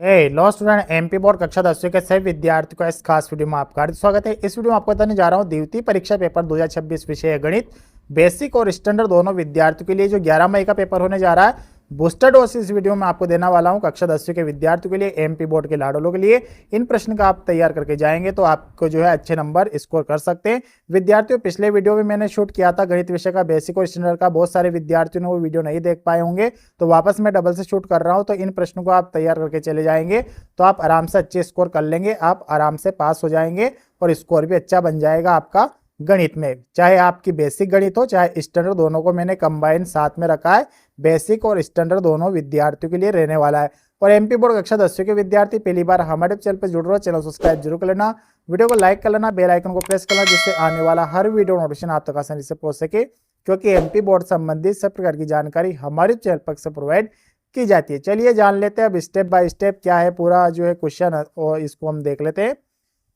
Law student MP board कक्षा 10वीं के सभी विद्यार्थियों का इस खास वीडियो में आपका हार्दिक स्वागत है। इस वीडियो में आपको बताने जा रहा हूं द्वितीय परीक्षा पेपर 2026 विषय है गणित। बेसिक और स्टैंडर्ड दोनों विद्यार्थियों के लिए जो 11 मई का पेपर होने जा रहा है, बूस्टर डोज इस वीडियो में आपको देने वाला हूं कक्षा 10वीं के विद्यार्थियों के लिए, एमपी बोर्ड के लाडोलों के लिए। इन प्रश्न का आप तैयार करके जाएंगे तो आपको जो है अच्छे नंबर स्कोर कर सकते हैं। विद्यार्थियों, पिछले वीडियो में मैंने शूट किया था गणित विषय का बेसिक और स्टैंडर्ड का, बहुत सारे विद्यार्थियों ने वो वीडियो नहीं देख पाए होंगे, तो वापस मैं डबल से शूट कर रहा हूं। तो इन प्रश्नों को आप तैयार करके चले जाएंगे तो आप आराम से अच्छे स्कोर कर लेंगे, आप आराम से पास हो जाएंगे और स्कोर भी अच्छा बन जाएगा आपका गणित में। चाहे आपकी बेसिक गणित हो चाहे स्टैंडर्ड, दोनों को मैंने कंबाइन साथ में रखा है। बेसिक और स्टैंडर्ड दोनों विद्यार्थियों के लिए रहने वाला है। और एमपी बोर्ड कक्षा 10वीं के विद्यार्थी पहली बार हमारे चैनल पर जुड़ रहे हो, चैनल सब्सक्राइब जरूर कर लेना, वीडियो को लाइक कर लेना, बेल आइकन को प्रेस कर लेना, जिससे आने वाला हर वीडियो नोटिफिकेशन आप तक आसानी से पहुंच सके। क्योंकि एमपी बोर्ड संबंधित सब प्रकार की जानकारी हमारे चैनल पर से प्रोवाइड की जाती है। चलिए जान लेते हैं अब स्टेप बाय स्टेप क्या है पूरा जो है क्वेश्चन, और इसको हम देख लेते हैं।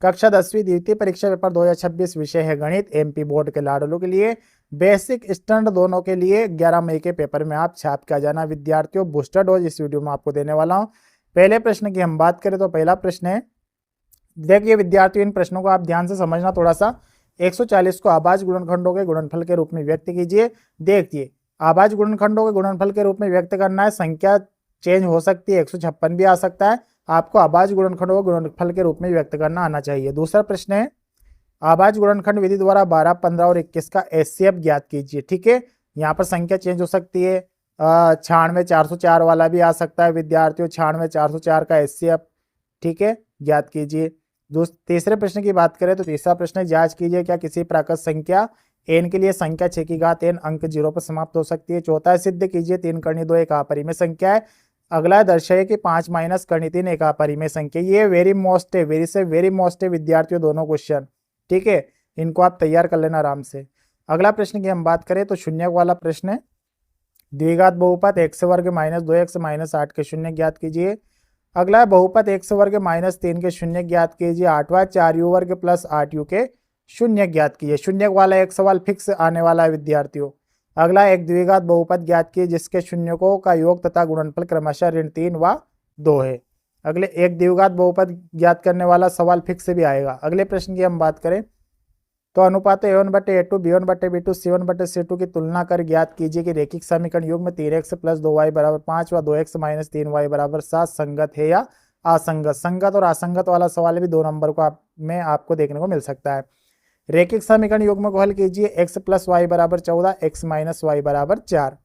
कक्षा 10वीं द्वितीय परीक्षा पेपर 2026 विषय है गणित, एमपी बोर्ड के लाडलों के लिए, बेसिक स्टैंडर्ड दोनों के लिए 11 मई के पेपर में आप छाप के आ जाना विद्यार्थियों। बूस्टर डोज इस वीडियो में आपको देने वाला हूं। पहले प्रश्न की हम बात करें तो पहला प्रश्न है, देखिए विद्यार्थियों इन प्रश्नों को आप ध्यान से समझना थोड़ा सा। 140 को आभाज्य गुणनखंडों के गुणनफल के रूप में व्यक्त कीजिए। देखिए आभाज्य गुणनखंडों के गुणनफल के रूप में व्यक्त करना है, संख्या चेंज हो सकती है, 156 भी आ सकता है। आपको आभाज्य गुणनखंडों को गुणनफल के रूप में व्यक्त करना आना चाहिए। दूसरा प्रश्न है, आभाज्य गुणनखंड विधि द्वारा 12, 15 और 21 का एचसीएफ ज्ञात कीजिए। ठीक है, यहाँ पर संख्या चेंज हो सकती है, 96 404 वाला भी आ सकता है विद्यार्थियों, 96 404 का एचसीएफ ठीक है ज्ञात कीजिए। तीसरे प्रश्न की बात करें तो तीसरा प्रश्न है, जांच कीजिए क्या किसी प्राकृत संख्या एन के लिए संख्या 6 की घात n अंक 0 पर समाप्त हो सकती है। चौथा है, सिद्ध कीजिए 3 कर्णी 2 एक अपरिमेय संख्या है। अगला दर्शाइए कि 5 माइनस कर्णी 3 एक अपरिमेय संख्या। ये वेरी मोस्ट है, वेरी मोस्ट है विद्यार्थियों दोनों क्वेश्चन, ठीक है, इनको आप तैयार कर लेना आराम से। अगला प्रश्न की हम बात करें तो शून्य वाला प्रश्न है, द्विघात बहुपद x वर्ग माइनस 2x माइनस 8 के शून्य ज्ञात कीजिए। अगला बहुपद x वर्ग माइनस 3 के शून्य ज्ञात कीजिए। आठवां 4u वर्ग प्लस 8u के शून्य ज्ञात कीजिए। शून्य वाला एक सवाल फिक्स आने वाला है विद्यार्थियों। अगला एक द्विघात बहुपद ज्ञात कीजिए जिसके शून्यकों का योग तथा गुणनफल क्रमशः ऋण 3 व 2 है। अगले एक द्विघात बहुपद ज्ञात करने वाला सवाल फिक्स भी आएगा। अगले प्रश्न की हम बात करें तो अनुपात a1/a2 b1/b2 c1/c2 की तुलना कर ज्ञात कीजिए कि रेखिक समीकरण युग्म में 3x प्लस 2y बराबर 5 व 2x माइनस 3y बराबर 7 संगत है या असंगत। संगत और असंगत वाला सवाल भी 2 नंबर को में आपको देखने को मिल सकता है। रेखिक समीकरण युग्म को हल कीजिए, x प्लस वाई बराबर 14 x माइनस वाई बराबर 4।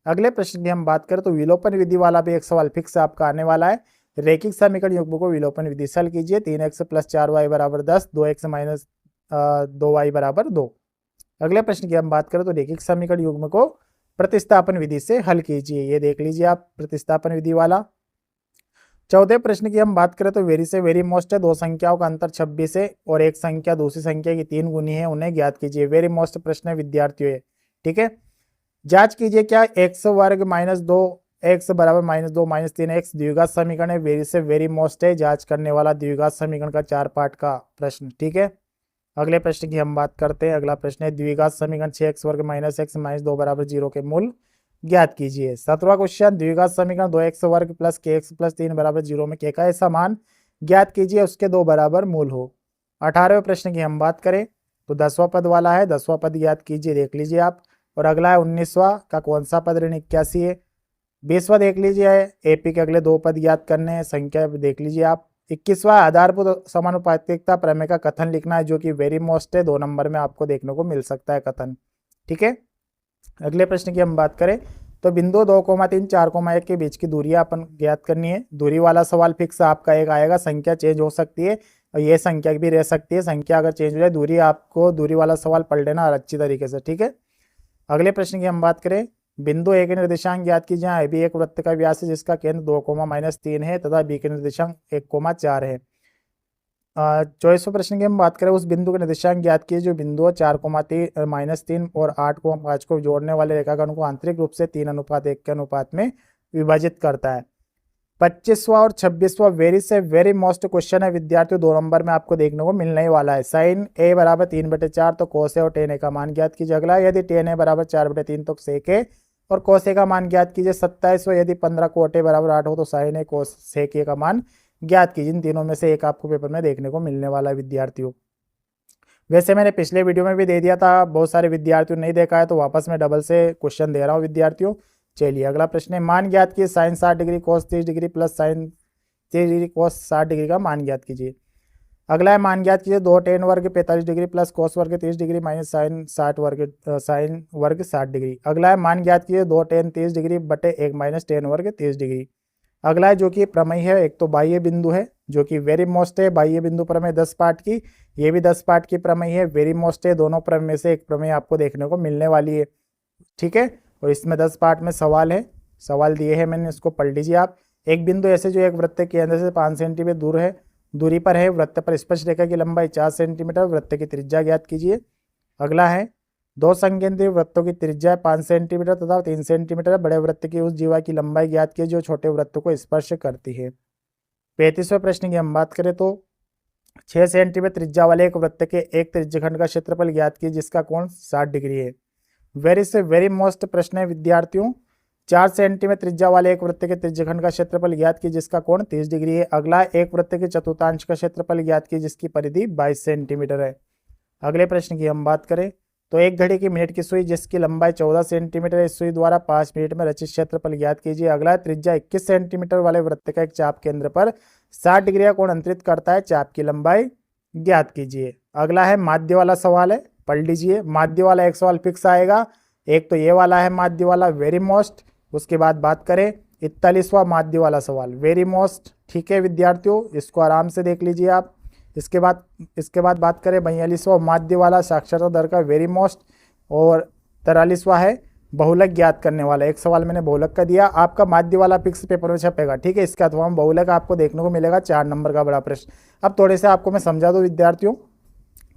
अगले प्रश्न की हम बात करें तो विलोपन विधि वाला भी एक सवाल फिक्स आपका आने वाला है। रेखिक समीकरण युग्म को विलोपन विधि से हल कीजिए, 3x प्लस 4y बराबर 10 2x माइनस 2y बराबर 2। अगले प्रश्न की हम बात करें तो रेखिक समीकरण युग्म को प्रतिस्थापन विधि से हल कीजिए। ये देख लीजिए आप प्रतिस्थापन विधि वाला। चौथे प्रश्न की हम बात करें तो वेरी से वेरी मोस्ट है, दो संख्याओं का अंतर 26 है और एक संख्या दूसरी संख्या की 3 गुनी है, उन्हें ज्ञात कीजिए। वेरी मोस्ट प्रश्न है विद्यार्थियों, ठीक है। जांच कीजिए क्या x वर्ग माइनस 2 x बराबर माइनस 2 माइनस 3 x द्विघात समीकरण है। वेरी से वेरी मोस्ट है, जांच करने वाला द्विघात समीकरण का 4 पार्ट का प्रश्न, ठीक है। अगले प्रश्न की हम बात करते हैं। अगला प्रश्न है, द्विघात समीकरण 6x वर्ग माइनस x माइनस 2 बराबर 0 के मूल ज्ञात कीजिए। 7वां क्वेश्चन, द्विघात समीकरण 2x वर्ग प्लस kx प्लस 3 बराबर 0 में k का ऐसा मान ज्ञात कीजिए उसके 2 बराबर मूल हो। 18वें प्रश्न की हम बात करें तो 10वां पद वाला है, 10वां पद ज्ञात कीजिए, देख लीजिए आप। और अगला है 19वां का कौन सा पद ऋण 81 है। 20वां देख लीजिए, एपी के अगले 2 पद ज्ञात करने हैं, संख्या देख लीजिए आप। 21वां आधारभूत समानुपातिकता प्रमेय का कथन लिखना है, जो कि वेरी मोस्ट है, 2 नंबर में आपको देखने को मिल सकता है कथन, ठीक है। अगले प्रश्न की हम बात करें तो बिंदु 2,3 4,1 के बीच की दूरियां अपन ज्ञात करनी है। दूरी वाला सवाल फिक्स आपका एक आएगा, संख्या चेंज हो सकती है और ये संख्या भी रह सकती है, संख्या अगर चेंज हो जाए दूरी, आपको दूरी वाला सवाल पढ़ लेना अच्छी तरीके से, ठीक है। अगले प्रश्न की हम बात करें, बिंदु ए के निर्देशांक ज्ञात कीजिए। जहाँ ए भी एक वृत्त का व्यास है जिसका केंद्र 2,-3 है तथा बी के निर्देशांक 1,4 है। 24वें प्रश्न की हम बात करें, उस बिंदु के निर्देशांक ज्ञात कीजिए जो बिंदु 4,-3 और 8,5 को जोड़ने वाले रेखाखंड को आंतरिक रूप से 3:1 के अनुपात में विभाजित करता है। 25वां और 26वां वेरी से वेरी मोस्ट क्वेश्चन है विद्यार्थियों, 2 नंबर में आपको देखने को मिलने वाला है। साइन ए बराबर 3/4 तो कोस ए और टेन ए का मान ज्ञात कीजिए। अगला, यदि टेन ए बराबर 4/3 तो सेक ए और cos A का मान ज्ञात कीजिए 27 हो, यदि 15 cot A बराबर 8 हो तो sin A cos sec A का मान ज्ञात कीजिए। इन तीनों में से एक आपको पेपर में देखने को मिलने वाला है विद्यार्थियों। वैसे मैंने पिछले वीडियो में भी दे दिया था, बहुत सारे विद्यार्थियों ने नहीं देखा है तो वापस मैं डबल से क्वेश्चन दे रहा हूँ विद्यार्थियों। चलिए अगला प्रश्न है, मान ज्ञात कीजिए sine 60 degree cos 30 degree plus sine 30 degree cos 60 degree का मान ज्ञात कीजिए। अगला है, मान ज्ञात कीजिए 2 tan वर्ग 45 डिग्री प्लस cos वर्ग 30 डिग्री माइनस साइन 60 डिग्री। अगला है, मान ज्ञात कीजिए 2 tan 30 डिग्री बटे 1 माइनस tan वर्ग 30 डिग्री। अगला है जो कि प्रमेय है, एक तो बाह्य बिंदु है जो कि वेरी मोस्ट है, बाह्य बिंदु प्रमेय 10 पार्ट की, ये भी 10 पार्ट की प्रमेय है, वेरी मोस्ट है, दोनों प्रमेय में से एक प्रमेय आपको देखने को मिलने वाली है। ठीक है, और इसमें 10 पार्ट में सवाल है, सवाल दिए हैं मैंने, इसको पढ़ लीजिए आप। एक बिंदु ऐसे जो एक वृत्त के केंद्र से 5 सेंटीमीटर दूरी पर है, वृत्त पर स्पर्श रेखा की लंबाई 4 सेंटीमीटर, वृत्त की त्रिज्या ज्ञात कीजिए। अगला है, दो संकेंद्रीय वृत्तों की त्रिज्या 5 सेंटीमीटर तथा 3 सेंटीमीटर, बड़े वृत्त की उस जीवा की लंबाई ज्ञात कीजिए जो छोटे वृत्त को स्पर्श करती है। 35वें प्रश्न की हम बात करें तो 6 सेंटीमीटर त्रिज्या वाले एक वृत्त के एक त्रिज्यखंड का क्षेत्रफल ज्ञात कीजिए जिसका कोण 60 डिग्री है। वेरी मोस्ट प्रश्न है विद्यार्थियों। 4 सेंटीमीटर त्रिज्या वाले एक वृत्त के त्रिज्यखंड का क्षेत्रफल ज्ञात कीजिए जिसका कोण 30 डिग्री है। अगला, एक वृत्त के चतुर्थांश का क्षेत्रफल ज्ञात कीजिए जिसकी परिधि 22 सेंटीमीटर है। अगले प्रश्न की हम बात करें तो एक घड़ी की मिनट की सुई जिसकी लंबाई 14 सेंटीमीटर है, इस सुई द्वारा 5 मिनट में रचित क्षेत्रफल ज्ञात कीजिए। अगला, त्रिज्या 21 सेंटीमीटर वाले वृत्त का एक चाप केंद्र पर 60 डिग्री का कोण अंतरित करता है, चाप की लंबाई ज्ञात कीजिए। अगला है माध्य वाला सवाल है, पढ़ लीजिए। माध्य वाला एक सवाल फिक्स आएगा, एक तो ये वाला है माध्य वाला वेरी मोस्ट। उसके बाद बात करें 41वां माध्य वाला सवाल वेरी मोस्ट। ठीक है विद्यार्थियों, इसको आराम से देख लीजिए आप। इसके बाद बात करें 42वां माध्य वाला साक्षरता दर का वेरी मोस्ट, और 43वां है बहुलक ज्ञात करने वाला। एक सवाल मैंने बहुलक का दिया, आपका माध्य वाला फिक्स पेपर में छपेगा। ठीक है, इसके अथवा बहुलक आपको देखने को मिलेगा 4 नंबर का बड़ा प्रश्न। अब थोड़े से आपको मैं समझा दूं विद्यार्थियों,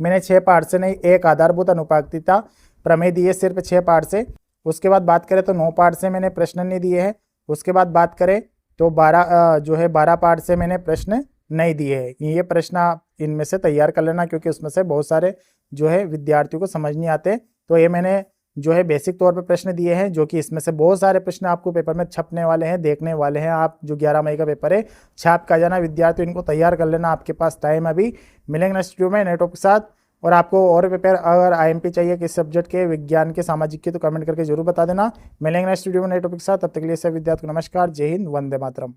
मैंने 6 पार्ट से नहीं, एक आधारभूत अनुपातिकता प्रमेय दिए सिर्फ 6 पार्ट से। उसके बाद बात करें तो 9 पार्ट से मैंने प्रश्न नहीं दिए हैं। उसके बाद बात करें तो 12 पार्ट से मैंने प्रश्न नहीं दिए हैं। ये प्रश्न आप इनमें से तैयार कर लेना क्योंकि उसमें से बहुत सारे जो है विद्यार्थियों को समझ नहीं आते। तो ये मैंने जो है बेसिक तौर पे प्रश्न दिए हैं, जो कि इसमें से बहुत सारे प्रश्न आपको पेपर में छपने वाले हैं, देखने वाले हैं आप। जो 11 मई का पेपर है, छाप का जाना विद्यार्थियों, इनको तैयार कर लेना, आपके पास टाइम अभी। मिलेंगे नेक्स्ट वीडियो में नए टॉपिक के साथ। और आपको और पेपर अगर IMP चाहिए किस सब्जेक्ट के, विज्ञान के, सामाजिक के, तो कमेंट करके जरूर बता देना। मिलेंगे नेक्स्ट वीडियो में नए टॉपिक के साथ, तब तक के लिए सब विद्यार्थियों को नमस्कार, जय हिंद, वंदे मातरम।